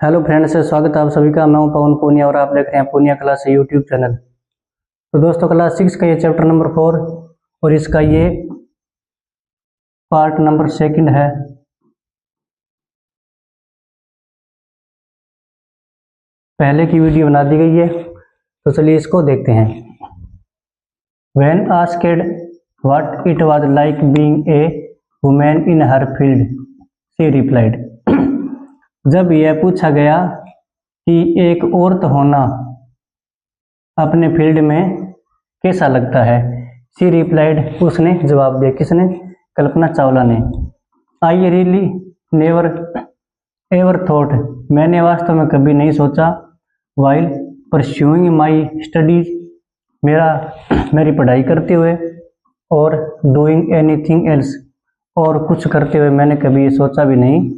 Hello friends, स्वागत है आप सभी का। मैं हूं पवन पूनिया और आप देख रहे हैं पूनिया क्लास यूट्यूब चैनल। तो दोस्तों, क्लास 6 का ये चैप्टर नंबर 4 और इसका ये पार्ट नंबर 2 है। पहले की वीडियो बना दी गई है, तो चलिए इसको देखते हैं। When asked what it was like being a woman in her field, she replied, जब यह पूछा गया कि एक औरत होना अपने फील्ड में कैसा लगता है, शी रिप्लाइड, उसने जवाब दिया। किसने? कल्पना चावला ने। I really never ever thought, मैंने वास्तव में कभी नहीं सोचा, वाइल परस्यूइंग माई स्टडीज, मेरी पढ़ाई करते हुए, और डूइंग एनीथिंग एल्स, और कुछ करते हुए मैंने कभी ये सोचा भी नहीं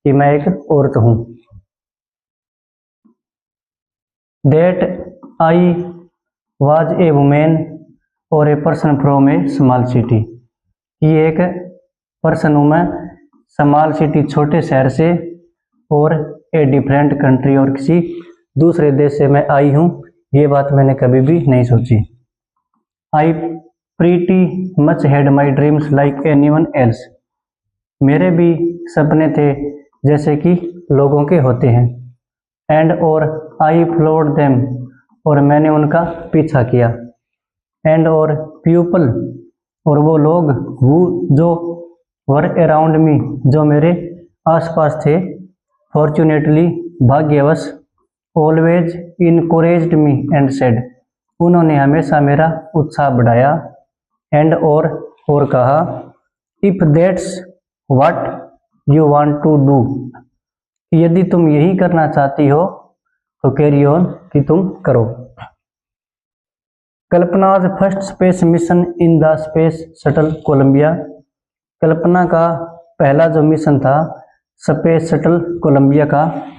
कि मैं एक औरत हूँ। That I was a woman or a person from a small city, कि एक पर्सन हूँ मैं स्मॉल सिटी, छोटे शहर से, और ए डिफरेंट कंट्री, और किसी दूसरे देश से मैं आई हूँ, ये बात मैंने कभी भी नहीं सोची। I pretty much had my dreams like anyone else, मेरे भी सपने थे जैसे कि लोगों के होते हैं। एंड और आई फ्लोड देम, और मैंने उनका पीछा किया। एंड और पीपल, और वो लोग जो वर अराउंड मी, जो मेरे आसपास थे, फॉर्चुनेटली, भाग्यवश, always encouraged me and said, उन्होंने हमेशा मेरा उत्साह बढ़ाया। एंड और कहा, if that's what you want to do, यदि तुम यही करना चाहती हो तो कैरी ऑन, कि तुम करो। Kalpana's first space mission in the space shuttle Columbia, Kalpana का पहला जो मिशन था स्पेस शटल कोलंबिया का,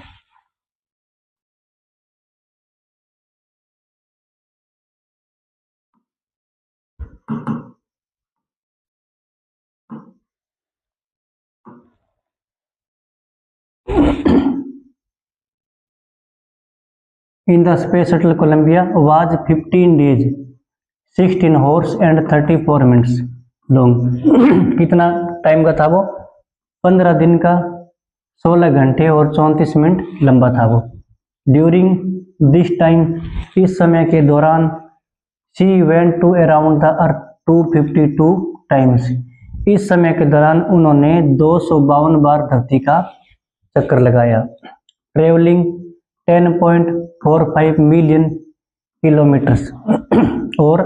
in the space shuttle Columbia was 15 days 16 hours and 34 minutes long. कितना टाइम का था वो? 15 दिन का, 16 घंटे और 34 मिनट लंबा था वो। ड्यूरिंग दिस टाइम, इस समय के दौरान, she went to around the earth 252 times, इस समय के दौरान उन्होंने 252 बार धरती का चक्कर लगाया। ट्रेवलिंग 10.45 मिलियन किलोमीटर्स, और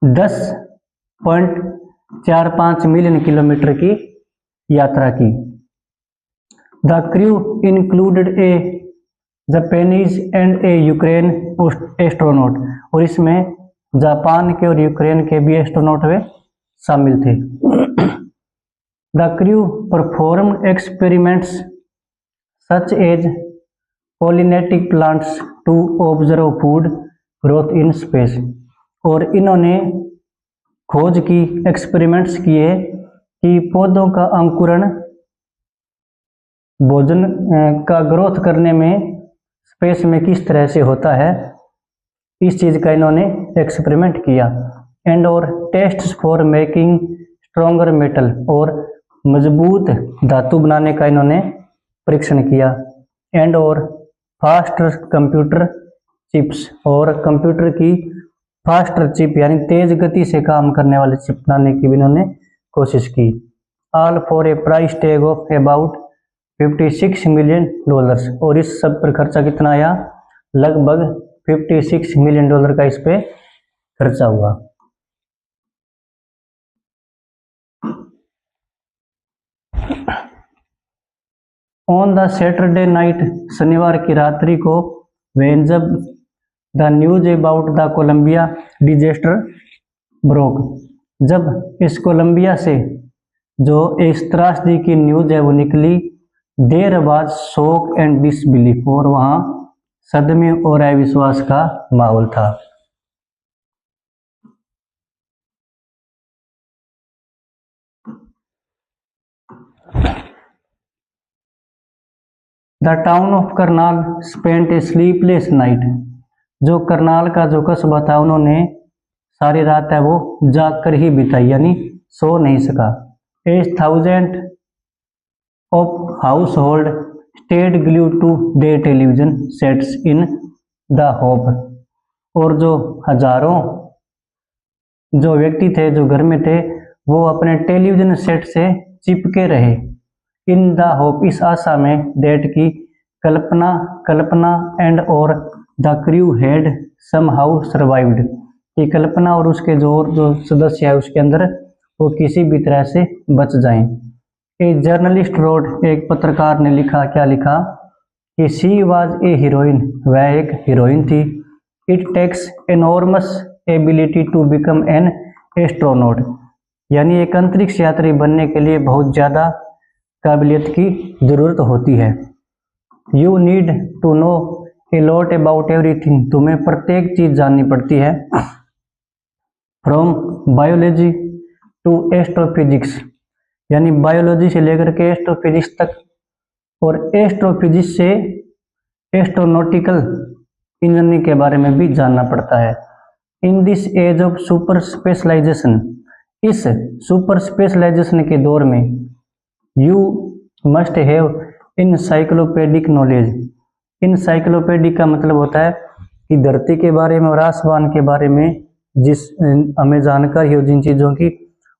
10.45 मिलियन किलोमीटर की यात्रा की। The crew included A Japanese and A Ukraine astronaut, और इसमें जापान के और यूक्रेन के भी एस्ट्रोनॉट वे शामिल थे। The crew performed experiments such as pollinating plants to observe food growth in space, और इन्होंने खोज की, एक्सपेरिमेंट्स किए कि पौधों का अंकुरण भोजन का ग्रोथ करने में स्पेस में किस तरह से होता है, इस चीज़ का इन्होंने एक्सपेरिमेंट किया। एंड और tests for making stronger metal, और मजबूत धातु बनाने का इन्होंने परीक्षण किया। एंड और फास्टर कंप्यूटर चिप्स, और कंप्यूटर की फास्टर चिप यानी तेज गति से काम करने वाले चिप बनाने की भी इन्होंने कोशिश की। All for a price tag of about $56 million, और इस सब पर खर्चा कितना आया? लगभग $56 मिलियन का इस पे खर्चा हुआ। ऑन द सैटरडे नाइट, शनिवार की रात्रि को, व्हेन जब the news about the Columbia disaster broke, जब इस कोलंबिया से जो इस त्रासदी की न्यूज है वो निकली, there was shock and disbelief, और वहाँ सदमे और अविश्वास का माहौल था। The town of Karnal spent a sleepless night. जो करनाल का जो कस्बा था उन्होंने सारी रात है वो जाग कर ही बिताई, यानी सो नहीं सका। 8,000 of household stayed glued to the television sets in the hope. और जो हजारों जो व्यक्ति थे जो घर में थे वो अपने टेलीविजन सेट से चिपके रहे। इन द होप, इस आशा में, डेट की कल्पना एंड और the crew had somehow survived, कि कल्पना और उसके जो सदस्य है उसके अंदर वो किसी भी तरह से बच जाएं। एक जर्नलिस्ट रोड, एक पत्रकार ने लिखा, क्या लिखा कि शी वाज ए हीरोइन, वह एक हीरोइन थी। It takes enormous ability to become an astronaut, यानी एक अंतरिक्ष यात्री बनने के लिए बहुत ज़्यादा काबिलियत की ज़रूरत होती है। You need to know a lot about everything, तुम्हें प्रत्येक चीज़ जाननी पड़ती है। फ्रॉम बायोलॉजी टू एस्ट्रोफिजिक्स, यानी बायोलॉजी से लेकर के एस्ट्रोफिजिक्स तक, और एस्ट्रोफिजिक्स से एस्ट्रोनॉटिकल इंजीनियरिंग के बारे में भी जानना पड़ता है। In this age of super specialisation, इस सुपर स्पेशलाइजेशन के दौर में, you must have encyclopaedic knowledge. Encyclopaedic का मतलब होता है कि धरती के बारे में और आसमान के बारे में जिस हमें जानकारी हो, जिन चीज़ों की,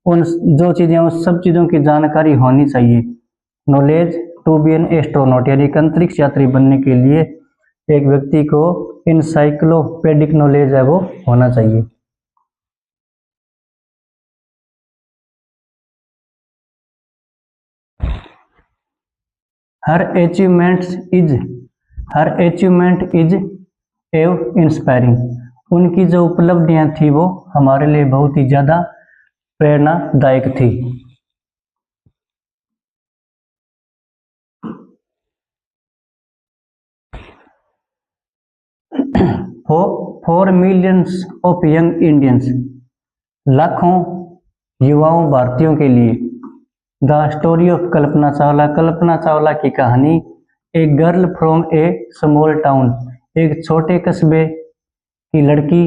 उन जो चीज़ें उस सब चीज़ों की जानकारी होनी चाहिए। Knowledge to be an astronaut, यानी एक अंतरिक्ष यात्री बनने के लिए एक व्यक्ति को इनसाइक्लोपीडिक नॉलेज है वो होना चाहिए। हर अचीवमेंट इज एव इंस्पायरिंग, उनकी जो उपलब्धियां थी वो हमारे लिए बहुत ही ज़्यादा प्रेरणादायक थी। For millions of young Indians, लाखों युवाओं भारतीयों के लिए, the story of Kalpana Chawla, Kalpana Chawla की कहानी, एक girl from A small town, एक छोटे कस्बे की लड़की,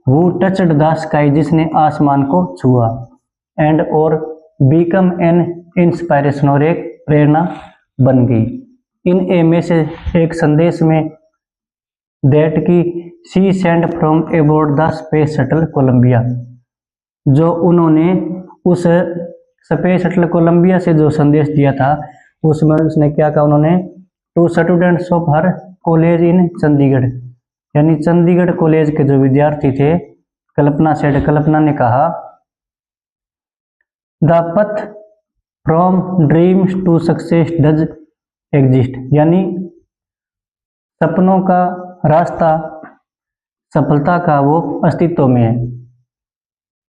वो टचड द स्काई, जिसने आसमान को छुआ, एंड और बिकम एन इंस्पायरेशन, और एक प्रेरणा बन गई। इन ए मैसेज, एक संदेश में, दैट की she send from aboard the space shuttle Columbia, जो उन्होंने उस स्पेस शटल कोलंबिया से जो संदेश दिया था उसमें उसने क्या कहा, उन्होंने to students of her college in Chandigarh, यानी चंडीगढ़ कॉलेज के जो विद्यार्थी थे, कल्पना ने कहा, the path from dreams to success does exist, यानी सपनों का रास्ता सफलता का वो अस्तित्व में है।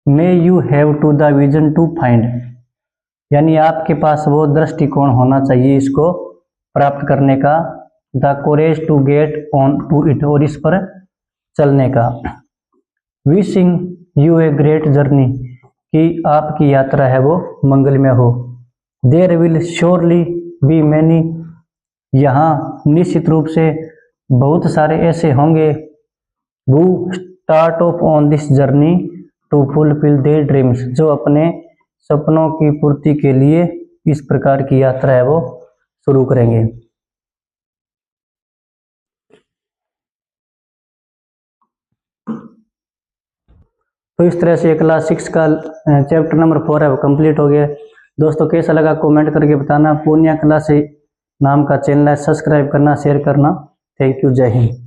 May you have to the vision to find, यानी आपके पास वो दृष्टिकोण होना चाहिए इसको प्राप्त करने का, the courage to get on to it, और इस पर चलने का। Wishing you a great journey, कि आपकी यात्रा है वो मंगलमय हो। There will surely be many, यहाँ निश्चित रूप से बहुत सारे ऐसे होंगे, who start off on this journey to fulfill their dreams, जो अपने सपनों की पूर्ति के लिए इस प्रकार की यात्रा है वो शुरू करेंगे। तो इस तरह से क्लास 6 का चैप्टर नंबर 4 है वो कंप्लीट हो गया। दोस्तों कैसा लगा कमेंट करके बताना। पूर्णिया क्लास नाम का चैनल है, सब्सक्राइब करना, शेयर करना। थैंक यू, जय हिंद।